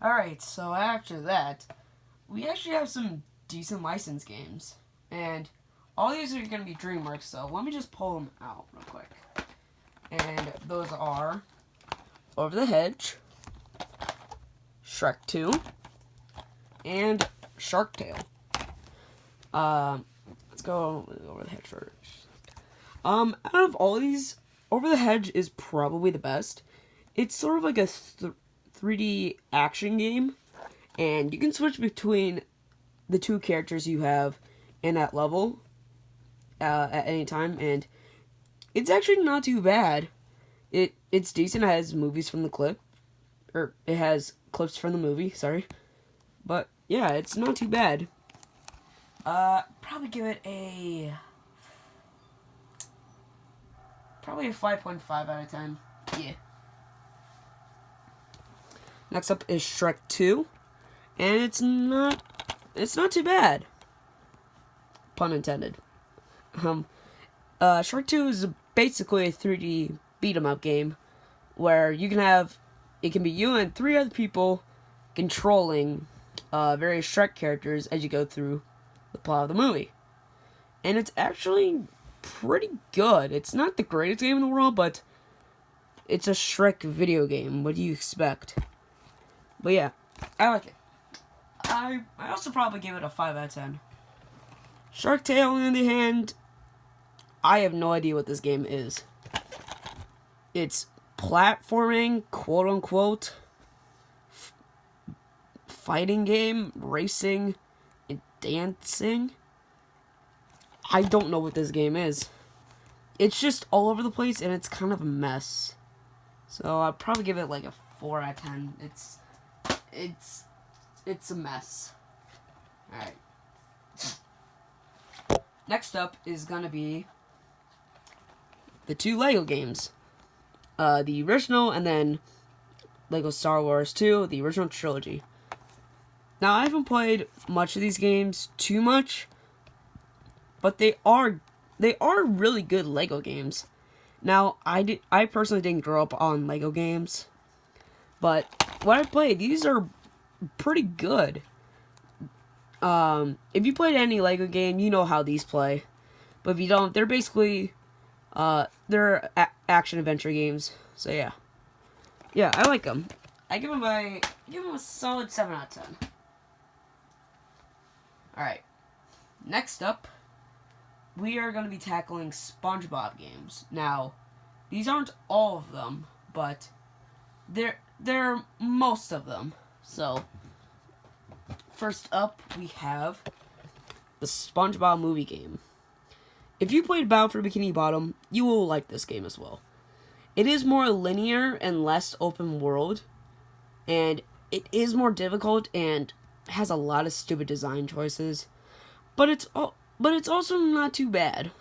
Alright, so after that, we actually have some decent license games. And all these are going to be DreamWorks, so let me just pull them out real quick. And those are Over the Hedge, Shrek 2, and Shark Tale. Let's go Over the Hedge first. Out of all these, Over the Hedge is probably the best. It's sort of like a 3D action game, and you can switch between the two characters you have in that level at any time, and it's actually not too bad. It's decent. It has movies from the clip, or it has clips from the movie. Sorry, but yeah, it's not too bad. Probably give it a 5.5 out of 10. Yeah. Next up is Shrek 2, and it's not too bad. Pun intended. Shrek 2 is basically a 3D beat 'em up game where it can be you and 3 other people controlling various Shrek characters as you go through the plot of the movie. And it's actually pretty good. It's not the greatest game in the world, but it's a Shrek video game. What do you expect? But yeah, I like it. I also probably give it a 5 out of 10. Shark Tale, on the other hand, I have no idea what this game is. It's platforming, quote unquote, fighting game, racing, and dancing. I don't know what this game is. It's just all over the place, and it's kind of a mess. So I'd probably give it like a 4 out of 10. It's a mess. Alright. Next up is gonna be the 2 Lego games. The original, and then Lego Star Wars 2, the original trilogy. Now, I haven't played much of these games too much, but they are really good Lego games. Now, I personally didn't grow up on Lego games, but what I played, these are pretty good. If you played any Lego game, you know how these play. But if you don't, they're basically they're action adventure games. So yeah, I like them. I give them a solid 7 out of 10. All right, next up, we are going to be tackling SpongeBob games. Now, these aren't all of them, but they're most of them. So, first up, we have the SpongeBob Movie game. If you played Battle for Bikini Bottom, you will like this game as well. It is more linear and less open world, and it is more difficult and has a lot of stupid design choices, but it's also not too bad.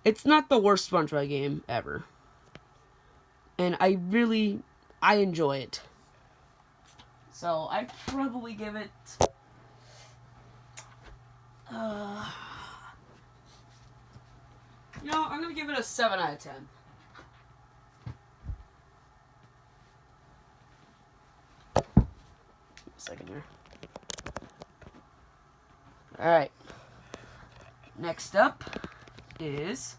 It's not the worst SpongeBob game ever, and I enjoy it. So I'd probably give it I'm gonna give it a 7 out of 10. Second here. Alright. Next up is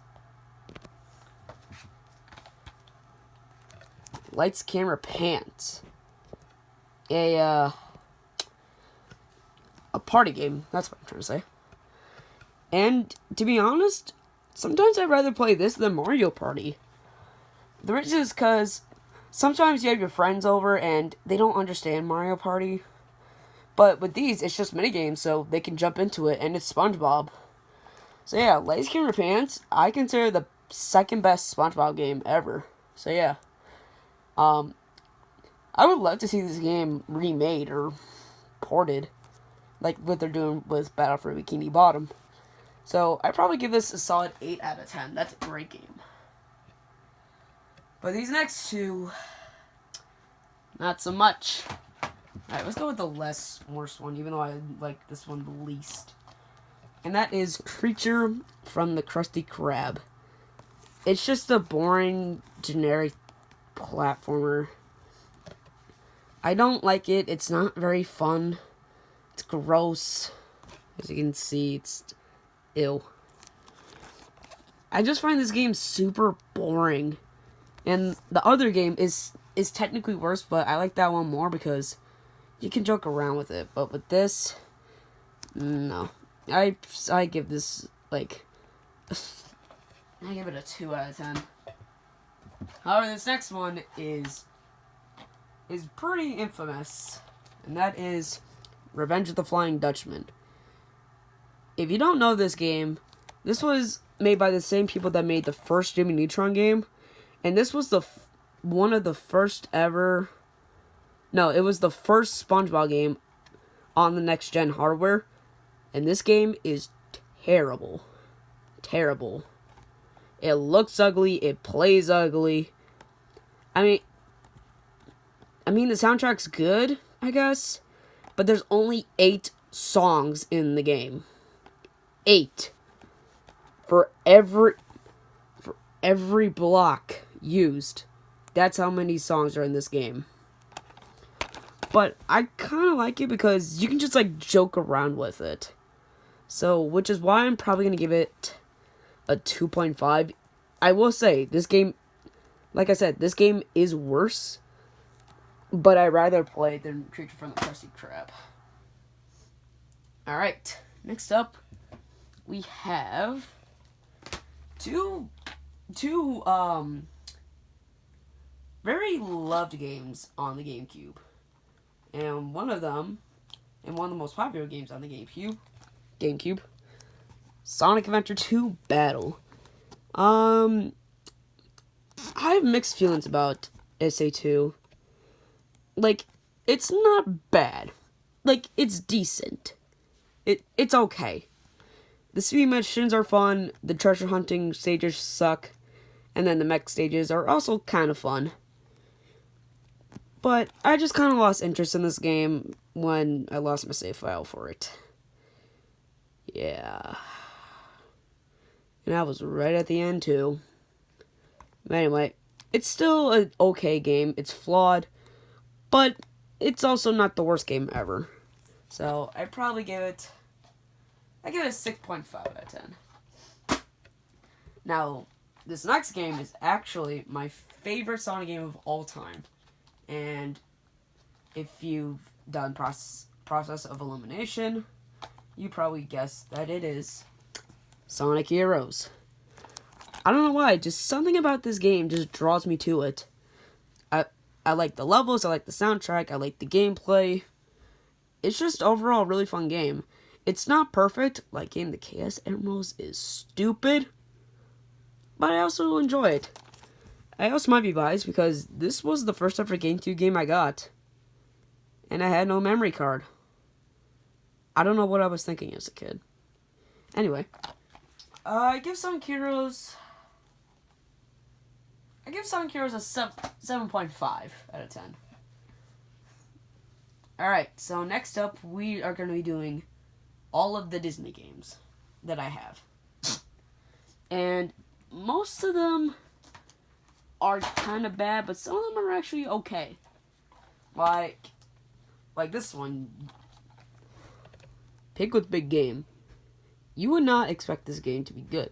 Lights, Camera, Pants. A party game. That's what I'm trying to say. And to be honest, sometimes I'd rather play this than Mario Party. The reason is because sometimes you have your friends over and they don't understand Mario Party. But with these, it's just minigames, so they can jump into it, and it's SpongeBob. So yeah, Lights, Camera, Pants, I consider the second best SpongeBob game ever. So yeah. I would love to see this game remade or ported, like what they're doing with Battle for Bikini Bottom. So I'd probably give this a solid 8 out of 10. That's a great game. But these next two, not so much. Alright, let's go with the worst one, even though I like this one the least. And that is Creature from the Krusty Krab. It's just a boring, generic platformer. I don't like it. It's not very fun. It's gross. As you can see, it's ew. I just find this game super boring. And the other game is technically worse, but I like that one more because you can joke around with it. But with this, no. I give this, like, I give it a 2 out of 10. However, this next one is pretty infamous, and that is Revenge of the Flying Dutchman. If you don't know this game, this was made by the same people that made the first Jimmy Neutron game, and this was one of the first ever. No, it was the first SpongeBob game on the next-gen hardware, and this game is terrible. Terrible. It looks ugly, it plays ugly. I mean the soundtrack's good, I guess, but there's only 8 songs in the game. 8. For every block used. That's how many songs are in this game. But I kind of like it because you can just, like, joke around with it. So, which is why I'm probably going to give it a 2.5. I will say, this game, like I said, this game is worse. But I'd rather play it than Creature from the Krusty Krab. Alright, next up, we have two very loved games on the GameCube. And one of them, and one of the most popular games on the GameCube, Sonic Adventure 2 Battle. I have mixed feelings about SA2. Like, it's not bad. Like, it's decent. It's okay. The speed missions are fun, the treasure hunting stages suck, and then the mech stages are also kind of fun. But I just kind of lost interest in this game when I lost my save file for it. Yeah. And that was right at the end, too. But anyway, it's still an okay game. It's flawed, but it's also not the worst game ever. So, I'd probably give it a 6.5 out of 10. Now, this next game is actually my favorite Sonic game of all time. And if you've done process of elimination, you probably guessed that it is Sonic Heroes. I don't know why, just something about this game just draws me to it. I like the levels, I like the soundtrack, I like the gameplay. It's just overall a really fun game. It's not perfect, like getting the Chaos Emeralds is stupid, but I also enjoy it. I also might be biased because this was the first ever GameCube game I got, and I had no memory card. I don't know what I was thinking as a kid. Anyway, I give Sonic Heroes a 7.5 out of 10. Alright, so next up, we are going to be doing all of the Disney games that I have. And most of them are kind of bad, but some of them are actually okay. Like this one, Pig with Big Game. You would not expect this game to be good.